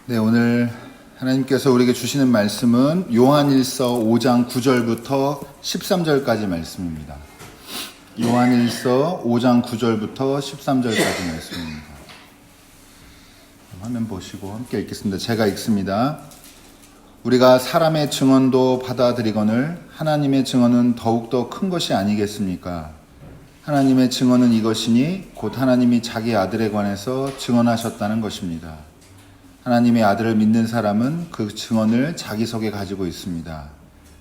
네, 오늘 하나님께서 우리에게 주시는 말씀은 요한일서 5장 9절부터 13절까지 말씀입니다. 요한일서 5장 9절부터 13절까지 말씀입니다. 화면 보시고 함께 읽겠습니다. 제가 읽습니다. 우리가 사람의 증언도 받아들이거늘 하나님의 증언은 더욱더 큰 것이 아니겠습니까? 하나님의 증언은 이것이니 곧 하나님이 자기 아들에 관해서 증언하셨다는 것입니다. 하나님의 아들을 믿는 사람은 그 증언을 자기 속에 가지고 있습니다.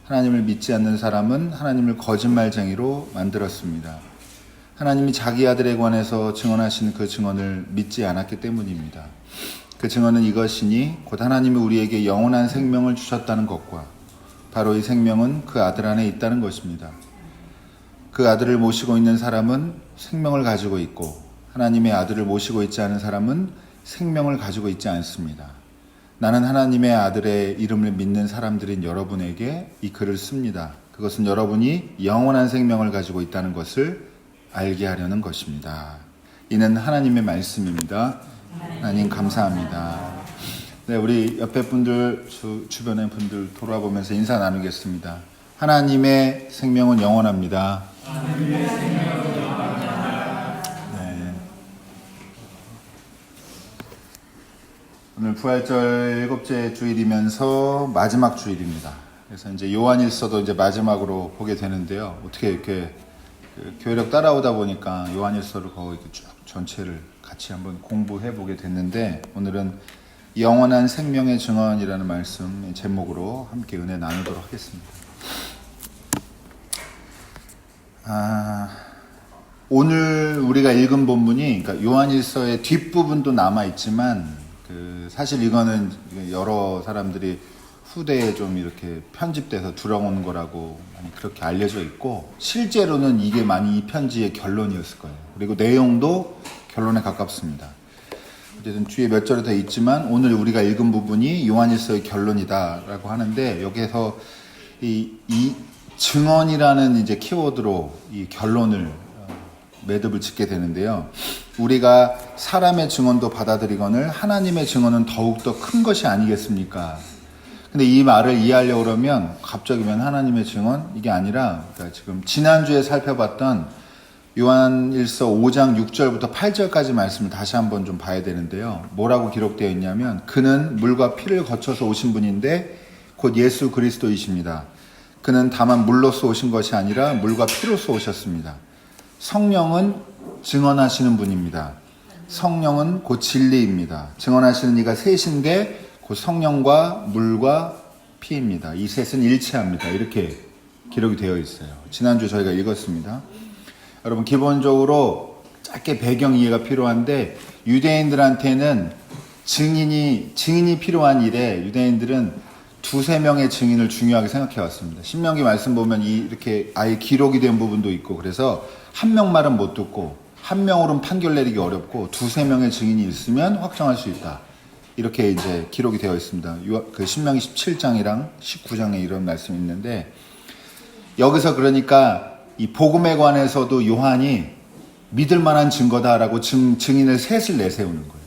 하나님을 믿지 않는 사람은 하나님을 거짓말쟁이로 만들었습니다. 하나님이 자기 아들에 관해서 증언하신 그 증언을 믿지 않았기 때문입니다. 그 증언은 이것이니 곧 하나님이 우리에게 영원한 생명을 주셨다는 것과 바로 이 생명은 그 아들 안에 있다는 것입니다. 그 아들을 모시고 있는 사람은 생명을 가지고 있고 하나님의 아들을 모시고 있지 않은 사람은 생명을 가지고 있지 않습니다. 나는 하나님의 아들의 이름을 믿는 사람들인 여러분에게 이 글을 씁니다. 그것은 여러분이 영원한 생명을 가지고 있다는 것을 알게 하려는 것입니다. 이는 하나님의 말씀입니다. 하나님 감사합니다. 네, 우리 옆에 분들, 주변의 분들 돌아보면서 인사 나누겠습니다. 하나님의 생명은 영원합니다. 하나님의 생명은 영원합니다. 네. 오늘 부활절 일곱째 주일이면서 마지막 주일입니다. 그래서 이제 요한일서도 이제 마지막으로 보게 되는데요. 어떻게 이렇게 교회력 따라오다 보니까 요한일서를 거의 쭉 전체를 같이 한번 공부해 보게 됐는데, 오늘은 영원한 생명의 증언이라는 말씀 제목으로 함께 은혜 나누도록 하겠습니다. 오늘 우리가 읽은 본문이, 그러니까 요한일서의 뒷부분도 남아 있지만 사실 이거는 여러 사람들이 후대에 좀 이렇게 편집돼서 들어온 거라고 많이 그렇게 알려져 있고, 실제로는 이게 많이 이 편지의 결론이었을 거예요. 그리고 내용도 결론에 가깝습니다. 어쨌든 뒤에 몇 절에 더 있지만 오늘 우리가 읽은 부분이 요한일서의 결론이다라고 하는데, 여기에서 이 증언이라는 이제 키워드로 이 결론을 매듭을 짓게 되는데요. 우리가 사람의 증언도 받아들이거늘 하나님의 증언은 더욱더 큰 것이 아니겠습니까? 근데 이 말을 이해하려고 그러면 갑자기면 하나님의 증언? 이게 아니라, 그러니까 지금 지난주에 살펴봤던 요한일서 5장 6절부터 8절까지 말씀을 다시 한번 좀 봐야 되는데요. 뭐라고 기록되어 있냐면, 그는 물과 피를 거쳐서 오신 분인데 곧 예수 그리스도이십니다. 그는 다만 물로서 오신 것이 아니라 물과 피로서 오셨습니다. 성령은 증언하시는 분입니다. 성령은 곧 진리입니다. 증언하시는 이가 셋인데 곧 성령과 물과 피입니다. 이 셋은 일치합니다. 이렇게 기록이 되어 있어요. 지난주 저희가 읽었습니다. 여러분, 기본적으로 짧게 배경 이해가 필요한데, 유대인들한테는 증인이 필요한 일에 유대인들은 두세 명의 증인을 중요하게 생각해 왔습니다. 신명기 말씀 보면 이렇게 아예 기록이 된 부분도 있고, 그래서 한 명 말은 못 듣고 한 명으로는 판결 내리기 어렵고 두세 명의 증인이 있으면 확정할 수 있다. 이렇게 이제 기록이 되어 있습니다. 그 신명기 17장이랑 19장에 이런 말씀이 있는데, 여기서 그러니까 이 복음에 관해서도 요한이 믿을 만한 증거다라고 증인을 셋을 내세우는 거예요.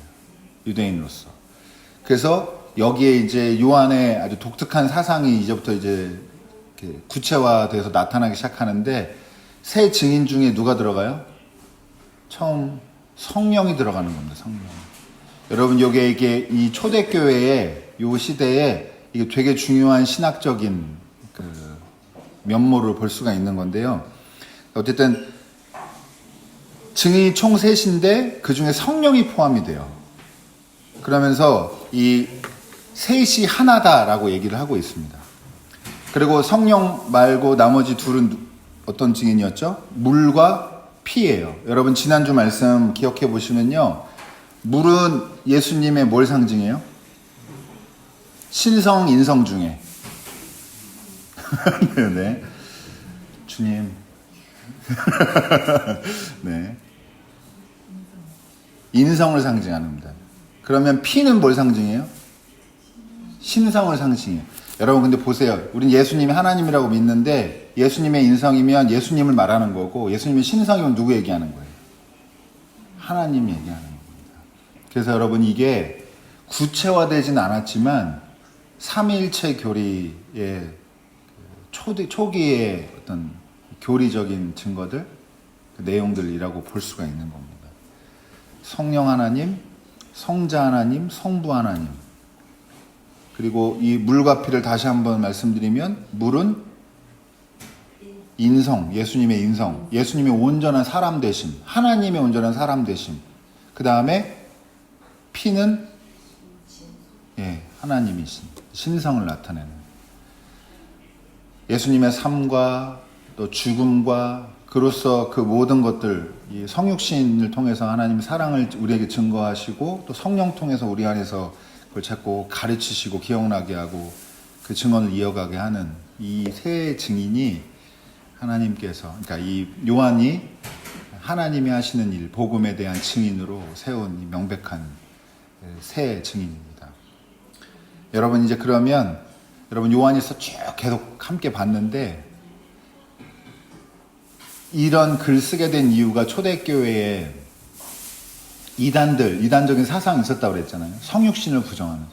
유대인으로서. 그래서 여기에 이제 요한의 아주 독특한 사상이 이제부터 이제 구체화돼서 나타나기 시작하는데, 세 증인 중에 누가 들어가요? 처음 성령이 들어가는 겁니다. 성령. 여러분, 이게 이 초대교회의 요 시대에 이게 되게 중요한 신학적인 면모를 볼 수가 있는 건데요. 어쨌든 증인이 총 셋인데 그 중에 성령이 포함이 돼요. 그러면서 이 셋이 하나다라고 얘기를 하고 있습니다. 그리고 성령 말고 나머지 둘은 어떤 증인이었죠? 물과 피예요. 여러분, 지난주 말씀 기억해 보시면요, 물은 예수님의 뭘 상징해요? 신성, 인성 중에 네. 주님 네. 인성을 상징하는 겁니다. 그러면 피는 뭘 상징해요? 신성을 상징해요. 여러분, 근데 보세요. 우린 예수님이 하나님이라고 믿는데, 예수님의 인성이면 예수님을 말하는 거고, 예수님의 신성이면 누구 얘기하는 거예요? 하나님 얘기하는 겁니다. 그래서 여러분, 이게 구체화되진 않았지만 삼위일체 교리의 초기의 어떤 교리적인 증거들, 그 내용들이라고 볼 수가 있는 겁니다. 성령 하나님, 성자 하나님, 성부 하나님. 그리고 이 물과 피를 다시 한번 말씀드리면, 물은 인성, 예수님의 인성, 예수님의 온전한 사람 되심, 하나님의 온전한 사람 되심. 그 다음에 피는 하나님이신 신성을 나타내는, 예수님의 삶과 또 죽음과 그로서 그 모든 것들, 이 성육신을 통해서 하나님의 사랑을 우리에게 증거하시고, 또 성령 통해서 우리 안에서 그걸 자꾸 가르치시고 기억나게 하고 그 증언을 이어가게 하는 이 세 증인이 하나님께서, 그러니까 이 요한이 하나님이 하시는 일, 복음에 대한 증인으로 세운 이 명백한 세 증인입니다. 여러분, 이제 그러면 여러분 요한일서 쭉 계속 함께 봤는데, 이런 글 쓰게 된 이유가 초대교회에 이단적인 사상이 있었다고 그랬잖아요. 성육신을 부정하는.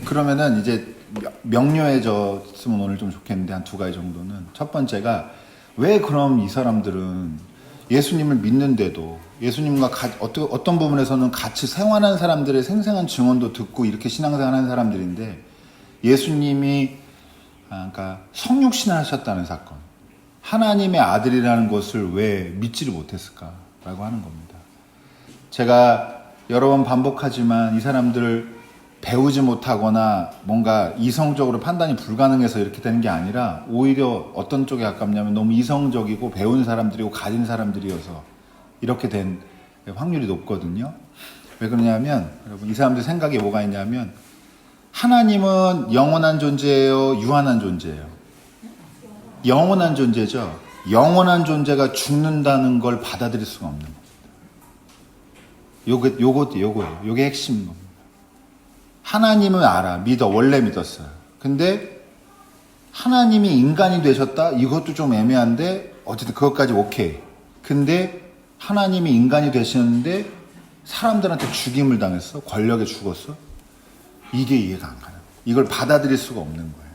그러면은 이제 명료해졌으면 오늘 좀 좋겠는데, 한 두 가지 정도는. 첫 번째가, 왜 그럼 이 사람들은 예수님을 믿는데도 예수님과 어떤 부분에서는 같이 생활하는 사람들의 생생한 증언도 듣고 이렇게 신앙생활하는 사람들인데, 예수님이 그러니까 성육신을 하셨다는 사건, 하나님의 아들이라는 것을 왜 믿지를 못했을까라고 하는 겁니다. 제가 여러 번 반복하지만 이 사람들을 배우지 못하거나 뭔가 이성적으로 판단이 불가능해서 이렇게 되는 게 아니라, 오히려 어떤 쪽에 가깝냐면 너무 이성적이고 배운 사람들이고 가진 사람들이어서 이렇게 된 확률이 높거든요. 왜 그러냐면, 여러분, 이 사람들 생각에 뭐가 있냐면, 하나님은 영원한 존재예요, 유한한 존재예요? 영원한 존재죠. 영원한 존재가 죽는다는 걸 받아들일 수가 없는 겁니다. 요거예요. 요게 핵심인 겁니다. 하나님은 알아, 믿어, 원래 믿었어요. 근데 하나님이 인간이 되셨다? 이것도 좀 애매한데, 어쨌든 그것까지 오케이. 근데 하나님이 인간이 되시는데 사람들한테 죽임을 당했어? 권력에 죽었어? 이게 이해가 안 가요. 이걸 받아들일 수가 없는 거예요.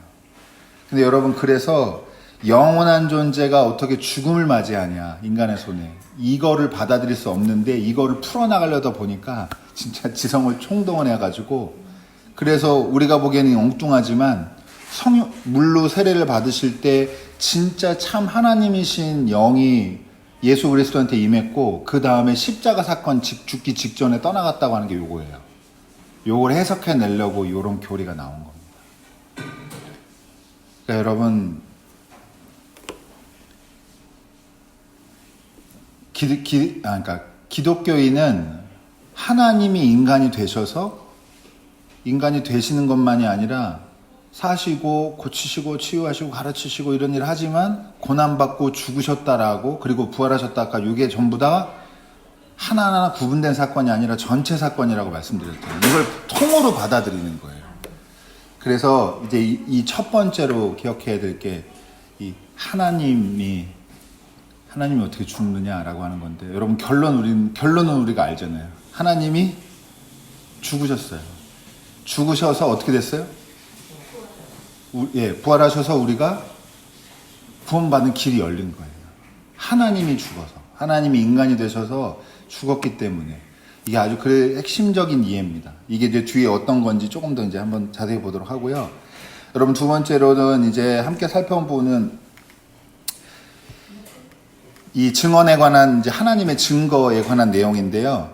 근데 여러분, 그래서 영원한 존재가 어떻게 죽음을 맞이하냐, 인간의 손에. 이거를 받아들일 수 없는데, 이거를 풀어나가려다 보니까 진짜 지성을 총동원해가지고, 그래서 우리가 보기에는 엉뚱하지만 물로 세례를 받으실 때 진짜 참 하나님이신 영이 예수 그리스도한테 임했고, 그 다음에 십자가 사건 죽기 직전에 떠나갔다고 하는 게 요거예요. 요걸 해석해내려고 요런 교리가 나온 겁니다. 그러니까 여러분, 그러니까 기독교인은 하나님이 인간이 되셔서, 인간이 되시는 것만이 아니라 사시고 고치시고 치유하시고 가르치시고 이런 일을 하지만, 고난받고 죽으셨다라고, 그리고 부활하셨다, 아까 이게 전부 다 하나하나 구분된 사건이 아니라 전체 사건이라고 말씀드렸잖아요. 이걸 통으로 받아들이는 거예요. 그래서 이제 이 첫 번째로 기억해야 될 게, 이 하나님이 어떻게 죽느냐라고 하는 건데, 여러분, 결론은 우리가 알잖아요. 하나님이 죽으셨어요. 죽으셔서 어떻게 됐어요? 부활하셔서 우리가 구원받는 길이 열린 거예요. 하나님이 죽어서, 하나님이 인간이 되셔서 죽었기 때문에. 이게 아주 그 핵심적인 이해입니다. 이게 이제 뒤에 어떤 건지 조금 더 이제 한번 자세히 보도록 하고요. 여러분, 두 번째로는 이제 함께 살펴본 부분은 이 증언에 관한, 이제 하나님의 증거에 관한 내용인데요.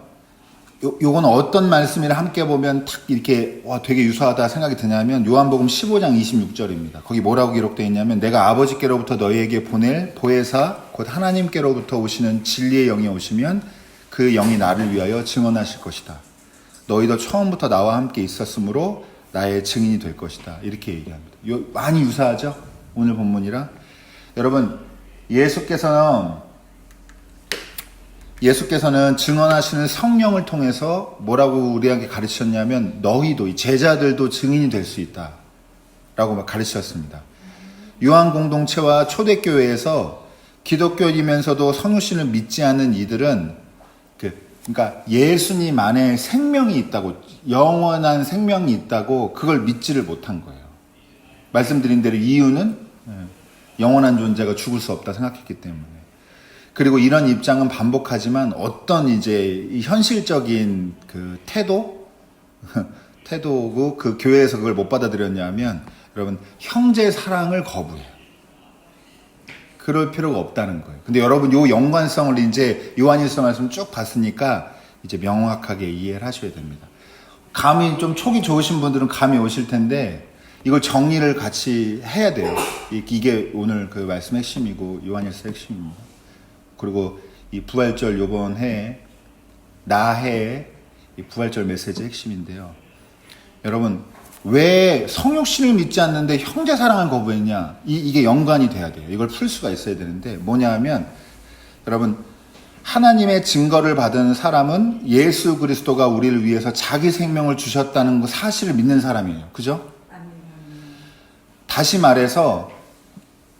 요건 어떤 말씀이라 함께 보면 탁 이렇게 되게 유사하다 생각이 드냐면, 요한복음 15장 26절입니다. 거기 뭐라고 기록되어 있냐면, 내가 아버지께로부터 너희에게 보낼 보혜사 곧 하나님께로부터 오시는 진리의 영이 오시면 그 영이 나를 위하여 증언하실 것이다. 너희도 처음부터 나와 함께 있었으므로 나의 증인이 될 것이다. 이렇게 얘기합니다. 많이 유사하죠? 오늘 본문이랑. 여러분, 예수께서는 증언하시는 성령을 통해서 뭐라고 우리에게 가르치셨냐면, 너희도, 이 제자들도 증인이 될 수 있다 라고 가르치셨습니다. 요한 공동체와 초대교회에서 기독교이면서도 성육신을 믿지 않는 이들은 그러니까 예수님 안에 생명이 있다고, 영원한 생명이 있다고 그걸 믿지를 못한 거예요. 말씀드린 대로 이유는 영원한 존재가 죽을 수 없다 생각했기 때문에. 그리고 이런 입장은 반복하지만 어떤 이제 이 현실적인 그 태도고 그 교회에서 그걸 못 받아들였냐면 여러분 형제 사랑을 거부해요. 그럴 필요가 없다는 거예요. 근데 여러분 요 연관성을 이제 요한일서 말씀 쭉 봤으니까 이제 명확하게 이해를 하셔야 됩니다. 감이 좀 촉이 좋으신 분들은 감이 오실 텐데 이걸 정리를 같이 해야 돼요. 이게 오늘 그 말씀 핵심이고 요한일서 핵심입니다. 그리고 이 부활절 요번 해에 나해의 이 부활절 메시지 핵심인데요. 여러분 왜 성육신을 믿지 않는데 형제 사랑을 거부했냐? 이게 연관이 돼야 돼요. 이걸 풀 수가 있어야 되는데 뭐냐 하면 여러분 하나님의 증거를 받은 사람은 예수 그리스도가 우리를 위해서 자기 생명을 주셨다는 그 사실을 믿는 사람이에요. 그죠? 다시 말해서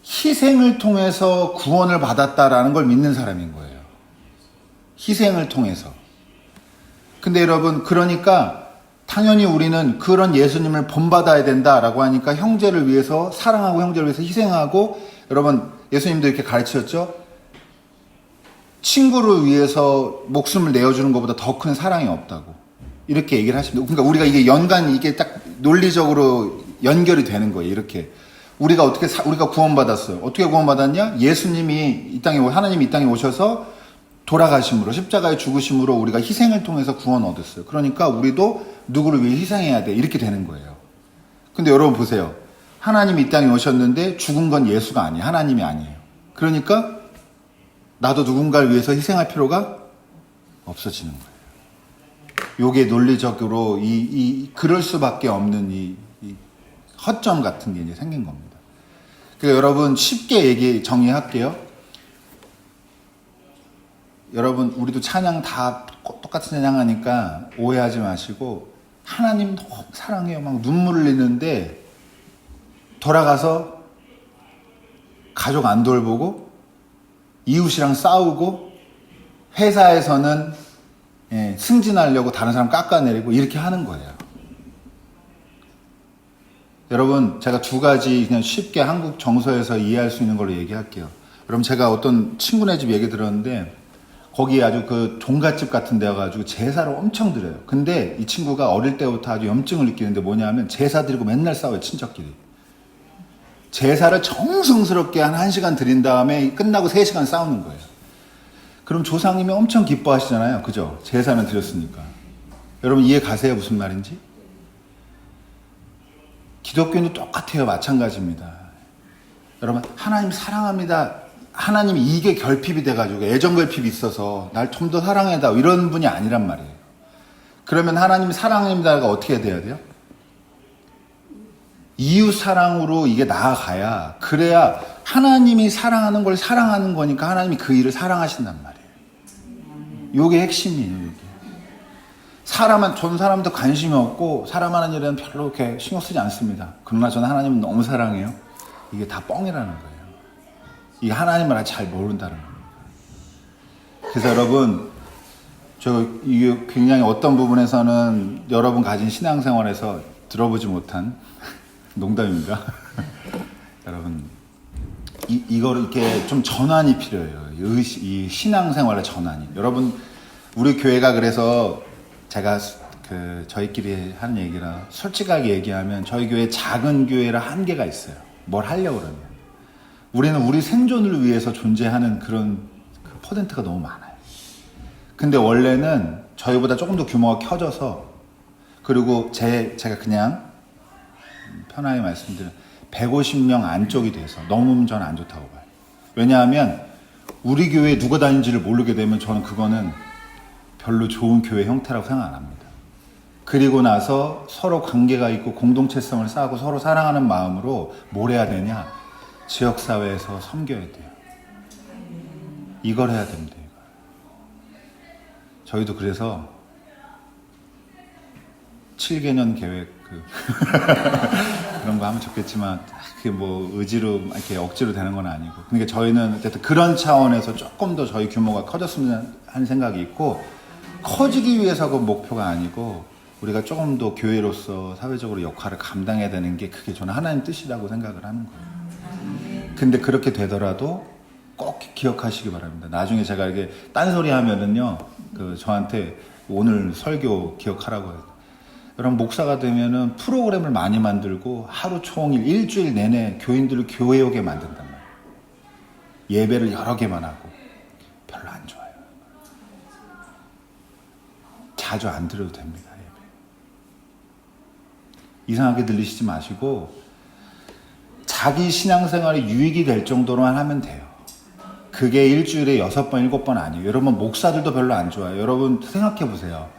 희생을 통해서 구원을 받았다라는 걸 믿는 사람인 거예요. 희생을 통해서. 근데 여러분 그러니까 당연히 우리는 그런 예수님을 본받아야 된다라고 하니까 형제를 위해서 사랑하고 형제를 위해서 희생하고, 여러분 예수님도 이렇게 가르치셨죠. 친구를 위해서 목숨을 내어주는 것보다 더 큰 사랑이 없다고 이렇게 얘기를 하십니다. 그러니까 우리가 이게 이게 딱 논리적으로 연결이 되는 거예요. 이렇게 우리가 우리가 구원받았어요. 어떻게 구원받았냐? 예수님이 하나님이 이 땅에 오셔서 돌아가심으로, 십자가에 죽으심으로 우리가 희생을 통해서 구원 얻었어요. 그러니까 우리도 누구를 위해 희생해야 돼. 이렇게 되는 거예요. 근데 여러분 보세요. 하나님이 이 땅에 오셨는데 죽은 건 예수가 아니에요. 하나님이 아니에요. 그러니까 나도 누군가를 위해서 희생할 필요가 없어지는 거예요. 요게 논리적으로 그럴 수밖에 없는 이 허점 같은 게 이제 생긴 겁니다. 그래서 여러분 쉽게 정리할게요. 여러분 우리도 찬양 다 똑같은 찬양하니까 오해하지 마시고, 하나님 너무 사랑해요 막 눈물 흘리는데 돌아가서 가족 안 돌보고 이웃이랑 싸우고 회사에서는 승진하려고 다른 사람 깎아내리고 이렇게 하는 거예요. 여러분 제가 두 가지 그냥 쉽게 한국 정서에서 이해할 수 있는 걸로 얘기할게요. 여러분 제가 어떤 친구네 집 얘기 들었는데 거기 아주 그 종갓집 같은 데 와가지고 제사를 엄청 드려요. 근데 이 친구가 어릴 때부터 아주 염증을 느끼는데 뭐냐면 제사 드리고 맨날 싸워요. 친척끼리. 제사를 정성스럽게 한 1시간 드린 다음에 끝나고 3시간 싸우는 거예요. 그럼 조상님이 엄청 기뻐하시잖아요. 그죠? 제사는 드렸으니까. 여러분 이해 가세요? 무슨 말인지? 기독교는 똑같아요. 마찬가지입니다. 여러분 하나님 사랑합니다. 하나님이 이게 결핍이 돼가지고 애정 결핍이 있어서 날 좀 더 사랑해다 이런 분이 아니란 말이에요. 그러면 하나님 사랑합니다가 어떻게 돼야 돼요? 이웃 사랑으로 이게 나아가야, 그래야 하나님이 사랑하는 걸 사랑하는 거니까 하나님이 그 일을 사랑하신단 말이에요. 요게 핵심이에요. 이게. 전 사람도 관심이 없고 사람 하는 일에는 별로 이렇게 신경 쓰지 않습니다. 그러나 저는 하나님은 너무 사랑해요. 이게 다 뻥이라는 거예요. 이 하나님을 잘 모른다는 겁니다. 그래서 여러분, 이게 굉장히 어떤 부분에서는 여러분 가진 신앙생활에서 들어보지 못한 농담입니다. 여러분, 이거를 이렇게 좀 전환이 필요해요. 이 신앙생활의 전환이. 여러분, 우리 교회가 그래서 제가 저희끼리 하는 얘기라 솔직하게 얘기하면 저희 교회 작은 교회라 한계가 있어요. 뭘 하려고 그러면. 우리는 우리 생존을 위해서 존재하는 그런 퍼센트가 너무 많아요. 근데 원래는 저희보다 조금 더 규모가 커져서, 그리고 제가 그냥 편하게 말씀드리면 150명 안쪽이 돼서 넘으면 저는 안 좋다고 봐요. 왜냐하면 우리 교회에 누가 다니는지를 모르게 되면 저는 그거는 별로 좋은 교회 형태라고 생각 안 합니다. 그리고 나서 서로 관계가 있고 공동체성을 쌓고 서로 사랑하는 마음으로 뭘 해야 되냐? 지역사회에서 섬겨야 돼요. 이걸 해야 됩니다. 저희도 그래서 7개년 계획 그런 거 하면 좋겠지만 그게 뭐 의지로 이렇게 억지로 되는 건 아니고, 그러니까 저희는 어쨌든 그런 차원에서 조금 더 저희 규모가 커졌으면 하는 생각이 있고, 커지기 위해서가 목표가 아니고 우리가 조금 더 교회로서 사회적으로 역할을 감당해야 되는 게 그게 저는 하나님 뜻이라고 생각을 하는 거예요. 근데 그렇게 되더라도 꼭 기억하시기 바랍니다. 나중에 제가 이렇게 딴소리 하면은요, 저한테 오늘 설교 기억하라고 해요. 여러분, 목사가 되면은 프로그램을 많이 만들고 하루 종일 일주일 내내 교인들을 교회 오게 만든단 말이에요. 예배를 여러 개만 하고. 별로 안 좋아요. 자주 안 드려도 됩니다. 예배. 이상하게 들리시지 마시고 자기 신앙생활에 유익이 될 정도로만 하면 돼요. 그게 일주일에 6번, 7번 아니에요. 여러분, 목사들도 별로 안 좋아요. 여러분 생각해 보세요.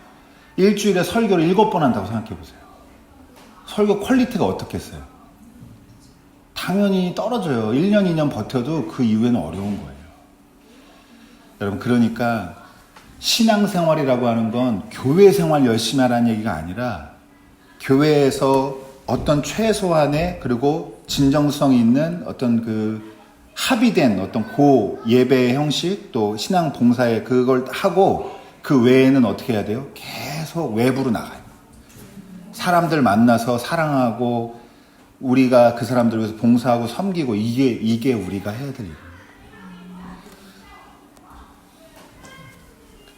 일주일에 설교를 7번 한다고 생각해 보세요. 설교 퀄리티가 어떻겠어요? 당연히 떨어져요. 1년, 2년 버텨도 그 이후에는 어려운 거예요. 여러분, 그러니까 신앙생활이라고 하는 건 교회 생활 열심히 하라는 얘기가 아니라 교회에서 어떤 최소한의 그리고 진정성 있는 어떤 합의된 어떤 예배의 형식 또 신앙 봉사에 그걸 하고 그 외에는 어떻게 해야 돼요? 계속 외부로 나가요. 사람들 만나서 사랑하고 우리가 그 사람들을 위해서 봉사하고 섬기고 이게 우리가 해야 될 일입니다.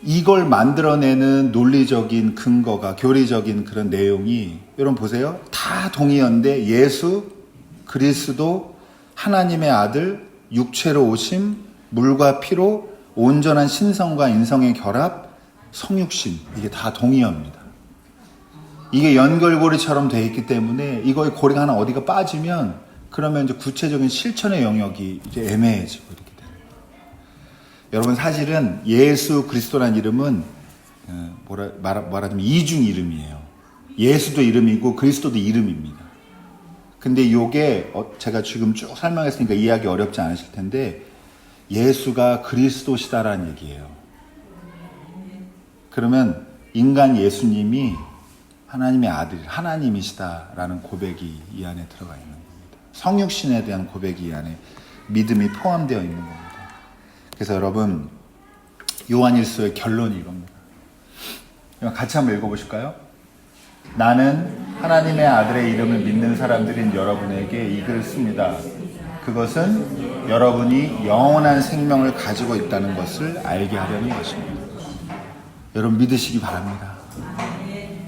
이걸 만들어내는 논리적인 근거가 교리적인 그런 내용이 여러분 보세요. 다 동의어인데 예수 그리스도 하나님의 아들 육체로 오심 물과 피로 온전한 신성과 인성의 결합 성육신 이게 다 동의어입니다. 이게 연결고리처럼 되어 있기 때문에 이거의 고리가 하나 어디가 빠지면 그러면 이제 구체적인 실천의 영역이 이제 애매해지고 이렇게 됩니다. 여러분 사실은 예수 그리스도라는 이름은 말하자면 이중 이름이에요. 예수도 이름이고 그리스도도 이름입니다. 근데 이게 제가 지금 쭉 설명했으니까 이해하기 어렵지 않으실 텐데 예수가 그리스도시다라는 얘기예요. 그러면 인간 예수님이 하나님의 아들, 하나님이시다라는 고백이 이 안에 들어가 있는 겁니다. 성육신에 대한 고백이 이 안에 믿음이 포함되어 있는 겁니다. 그래서 여러분 요한일서의 결론이 이겁니다. 같이 한번 읽어보실까요? 나는 하나님의 아들의 이름을 믿는 사람들인 여러분에게 이 글을 씁니다. 그것은 여러분이 영원한 생명을 가지고 있다는 것을 알게 하려는 것입니다. 여러분 믿으시기 바랍니다.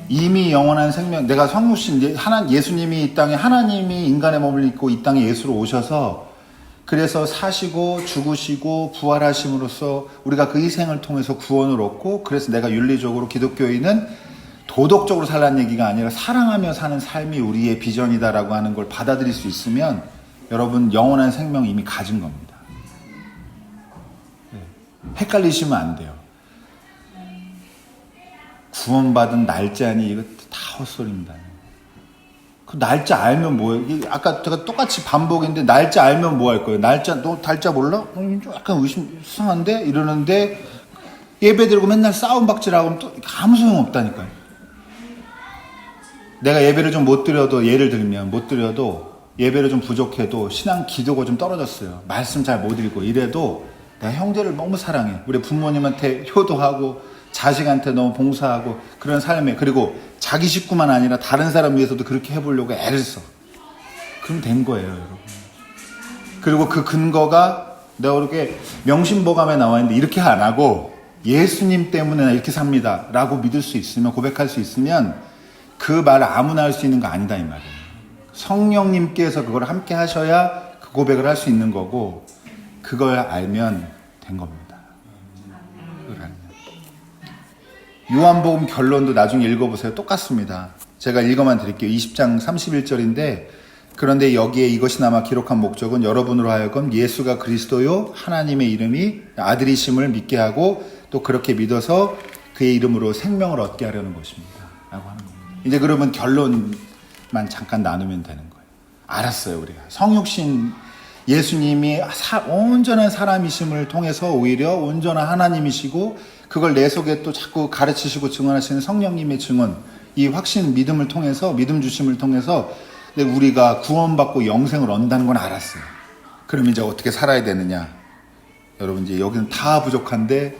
이미 영원한 생명, 내가 성육신, 예수님이 이 땅에 하나님이 인간의 몸을 입고 이 땅에 예수로 오셔서 그래서 사시고 죽으시고 부활하심으로써 우리가 그 희생을 통해서 구원을 얻고 그래서 내가 윤리적으로 기독교인은 도덕적으로 살라는 얘기가 아니라 사랑하며 사는 삶이 우리의 비전이다라고 하는 걸 받아들일 수 있으면 여러분 영원한 생명 이미 가진 겁니다. 헷갈리시면 안 돼요. 구원받은 날짜니 이거 다 헛소리입니다. 그 날짜 알면 뭐예요? 아까 제가 똑같이 반복인데 날짜 알면 뭐 할 거예요? 너 날짜 몰라? 약간 수상한데? 이러는데 예배 드리고 맨날 싸움박질하고 하면 또 아무 소용 없다니까요. 내가 예배를 좀 못 드려도 예를 들면 못 드려도 예배를 좀 부족해도 신앙 기도가 좀 떨어졌어요. 말씀 잘 못 읽고 이래도 내가 형제를 너무 사랑해. 우리 부모님한테 효도하고 자식한테 너무 봉사하고 그런 삶에 그리고 자기 식구만 아니라 다른 사람 위해서도 그렇게 해보려고 애를 써. 그럼 된 거예요, 여러분. 그리고 그 근거가 내가 그렇게 명심보감에 나와 있는데 이렇게 안 하고 예수님 때문에 이렇게 삽니다 라고 믿을 수 있으면 고백할 수 있으면 그 말을 아무나 할 수 있는 거 아니다 이 말이에요. 성령님께서 그걸 함께 하셔야 그 고백을 할 수 있는 거고 그걸 알면 된 겁니다. 요한복음 결론도 나중에 읽어보세요. 똑같습니다. 제가 읽어만 드릴게요. 20장 31절인데 그런데 여기에 이것이 남아 기록한 목적은 여러분으로 하여금 예수가 그리스도요 하나님의 이름이 아들이심을 믿게 하고 또 그렇게 믿어서 그의 이름으로 생명을 얻게 하려는 것입니다. 라고 하는 겁니다. 이제 그러면 결론만 잠깐 나누면 되는 거예요. 알았어요. 우리가 성육신 예수님이 온전한 사람이심을 통해서 오히려 온전한 하나님이시고 그걸 내 속에 또 자꾸 가르치시고 증언하시는 성령님의 증언 이 확신 믿음을 통해서 믿음 주심을 통해서 우리가 구원받고 영생을 얻는다는 건 알았어요. 그럼 이제 어떻게 살아야 되느냐? 여러분 이제 여기는 다 부족한데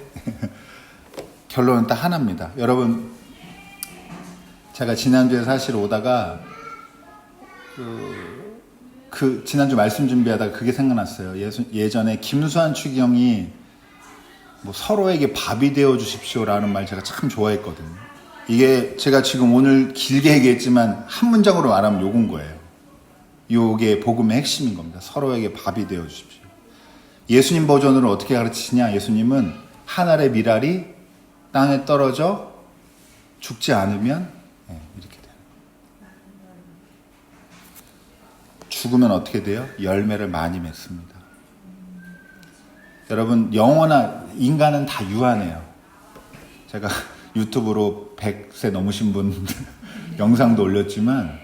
결론은 딱 하나입니다. 여러분, 제가 지난주에 사실 오다가 지난주 말씀 준비하다가 그게 생각났어요. 예전에 김수환 추기경이 뭐 서로에게 밥이 되어 주십시오라는 말 제가 참 좋아했거든요. 이게 제가 지금 오늘 길게 얘기했지만 한 문장으로 말하면 요건 거예요. 요게 복음의 핵심인 겁니다. 서로에게 밥이 되어 주십시오. 예수님 버전으로 어떻게 가르치시냐? 예수님은 한 알의 밀알이 땅에 떨어져 죽지 않으면 이렇게 돼요. 죽으면 어떻게 돼요? 열매를 많이 맺습니다. 여러분, 인간은 다 유한해요. 제가 유튜브로 100세 넘으신 분 영상도 올렸지만,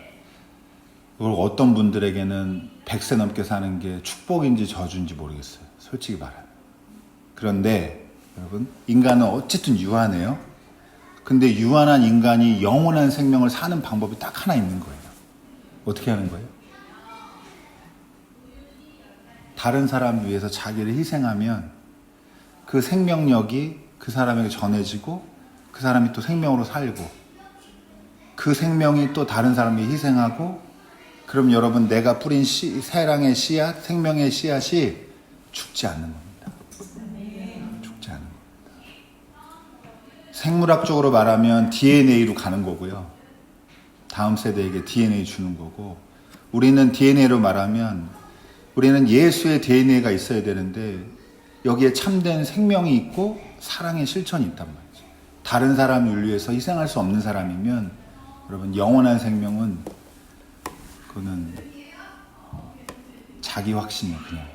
그걸 어떤 분들에게는 100세 넘게 사는 게 축복인지 저주인지 모르겠어요. 솔직히 말하면. 그런데 여러분, 인간은 어쨌든 유한해요. 근데 유한한 인간이 영원한 생명을 사는 방법이 딱 하나 있는 거예요. 어떻게 하는 거예요? 다른 사람 위해서 자기를 희생하면 그 생명력이 그 사람에게 전해지고 그 사람이 또 생명으로 살고 그 생명이 또 다른 사람에게 희생하고, 그럼 여러분, 내가 뿌린 사랑의 씨앗, 생명의 씨앗이 죽지 않는 겁니다. 죽지 않는 겁니다. 생물학적으로 말하면 DNA로 가는 거고요. 다음 세대에게 DNA 주는 거고, 우리는 DNA로 말하면 우리는 예수의 DNA가 있어야 되는데 여기에 참된 생명이 있고 사랑의 실천이 있단 말이죠. 다른 사람을 위해서 희생할 수 없는 사람이면 여러분, 영원한 생명은 그거는 자기 확신이에요. 그냥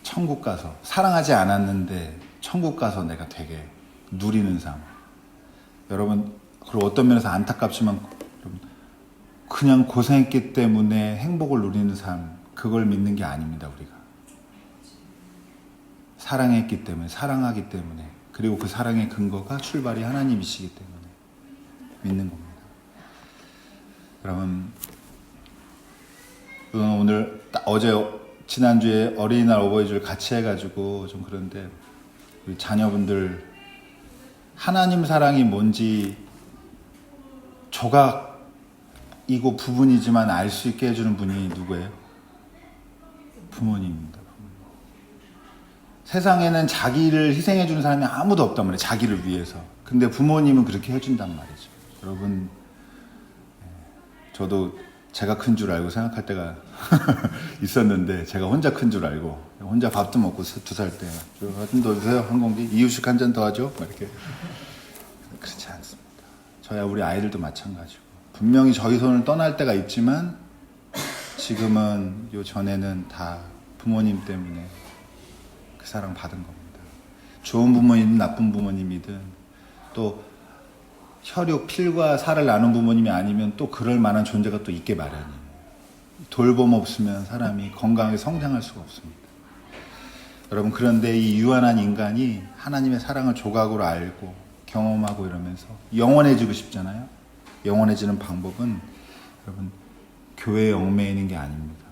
천국 가서 사랑하지 않았는데 천국 가서 내가 되게 누리는 삶. 여러분, 그리고 어떤 면에서 안타깝지만 여러분, 그냥 고생했기 때문에 행복을 누리는 삶, 그걸 믿는 게 아닙니다. 우리가 사랑했기 때문에, 사랑하기 때문에, 그리고 그 사랑의 근거가 출발이 하나님이시기 때문에 믿는 겁니다. 여러분, 오늘 지난주에 어린이날 어버이주를 같이 해가지고 좀 그런데, 우리 자녀분들 하나님 사랑이 뭔지 조각이고 부분이지만 알 수 있게 해주는 분이 누구예요? 부모님입니다. 세상에는 자기를 희생해주는 사람이 아무도 없단 말이에요. 자기를 위해서. 근데 부모님은 그렇게 해준단 말이죠. 여러분, 저도 제가 큰 줄 알고 생각할 때가 있었는데, 제가 혼자 큰 줄 알고, 혼자 밥도 먹고 2살 때, 좀 더 주세요, 한 공기, 이유식 한 잔 더 하죠? 이렇게. 그렇지 않습니다. 저야 우리 아이들도 마찬가지고. 분명히 저희 손을 떠날 때가 있지만, 지금은 전에는 다 부모님 때문에 그 사랑 받은 겁니다. 좋은 부모님이든 나쁜 부모님이든, 또 혈육, 필과 살을 나눈 부모님이 아니면 또 그럴 만한 존재가 또 있게 마련이에요. 돌봄 없으면 사람이 건강하게 성장할 수가 없습니다. 여러분, 그런데 이 유한한 인간이 하나님의 사랑을 조각으로 알고 경험하고 이러면서 영원해지고 싶잖아요. 영원해지는 방법은 여러분, 교회에 얽매이는 게 아닙니다.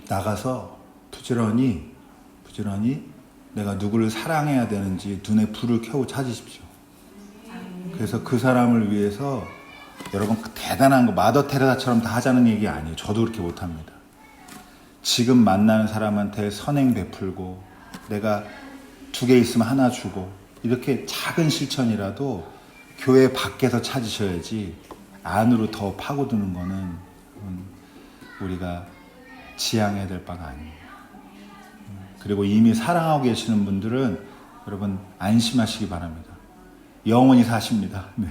나가서 부지런히 내가 누구를 사랑해야 되는지 눈에 불을 켜고 찾으십시오. 그래서 그 사람을 위해서 여러분, 대단한 거 마더 테레사처럼 다 하자는 얘기 아니에요. 저도 그렇게 못합니다. 지금 만나는 사람한테 선행 베풀고, 내가 2개 있으면 하나 주고, 이렇게 작은 실천이라도 교회 밖에서 찾으셔야지, 안으로 더 파고드는 거는 우리가 지향해야 될 바가 아닙니다. 그리고 이미 사랑하고 계시는 분들은 여러분, 안심하시기 바랍니다. 영원히 사십니다. 네.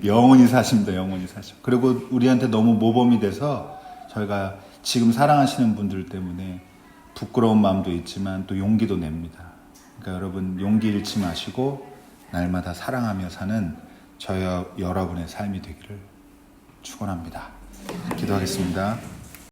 영원히 사십니다. 영원히 사십니다. 그리고 우리한테 너무 모범이 돼서 저희가 지금 사랑하시는 분들 때문에 부끄러운 마음도 있지만 또 용기도 냅니다. 그러니까 여러분, 용기 잃지 마시고 날마다 사랑하며 사는 저희 여러분의 삶이 되기를 축원합니다. 기도하겠습니다.